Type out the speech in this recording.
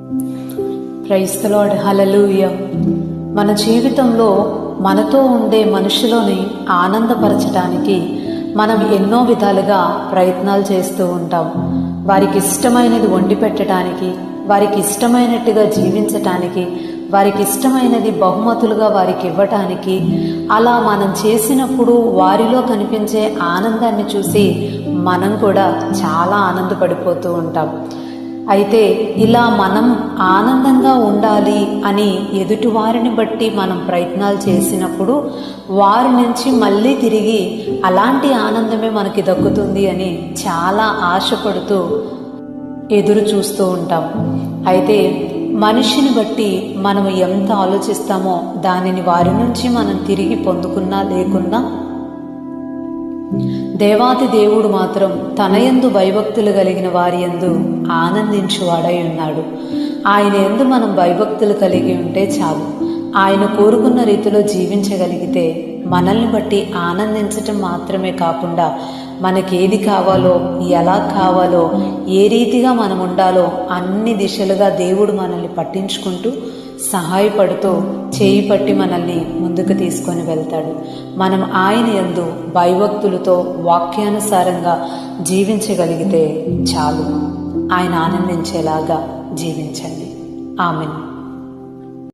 Praise the lord. హల్లెలూయా. మన జీవితంలో మనతో ఉండే మనుషులని ఆనందపరచడానికి మనం ఎన్నో విధాలుగా ప్రయత్నాలు చేస్తూ ఉంటాం. వారికి ఇష్టమైనది వండి పెట్టడానికి, వారికి ఇష్టమైనట్టుగా జీవించటానికి, వారికి ఇష్టమైనది బహుమతులుగా వారికి ఇవ్వటానికి, అలా మనం చేసినప్పుడు వారిలో కనిపించే ఆనందాన్ని చూసి మనం కూడా చాలా ఆనందపడిపోతూ ఉంటాం. అయితే ఇలా మనం ఆనందంగా ఉండాలి అని ఎదుటివారిని బట్టి మనం ప్రయత్నాలు చేసినప్పుడు వారి నుంచి మళ్ళీ తిరిగి అలాంటి ఆనందమే మనకి దక్కుతుంది అని చాలా ఆశపడుతూ ఎదురు చూస్తూ ఉంటాం. అయితే మనిషిని బట్టి మనం ఎంత ఆలోచిస్తామో దానిని వారి నుంచి మనం తిరిగి పొందుకున్నా లేకున్నా దేవాది దేవుడు మాత్రం తన యందు భయభక్తులు కలిగిన వారి యందు ఆనందించువాడై ఉన్నాడు. ఆయన యందు మనం భయభక్తులు కలిగి ఉంటే చాలు. ఆయన కోరుకున్న రీతిలో జీవించగలిగితే మనల్ని బట్టి ఆనందించటం మాత్రమే కాకుండా మనకేది కావాలో, ఎలా కావాలో, ఏ రీతిగా మనం ఉండాలో అన్ని దిశలుగా దేవుడు మనల్ని పట్టించుకుంటూ సహాయపడుతూ చేయి పట్టి మనల్ని ముందుకు తీసుకొని వెళ్తాడు. మనం ఆయన యందు భయభక్తులతో వాక్యానుసారంగా జీవించగలిగితే చాలు. ఆయన ఆనందించేలాగా జీవించండి. ఆమేన్.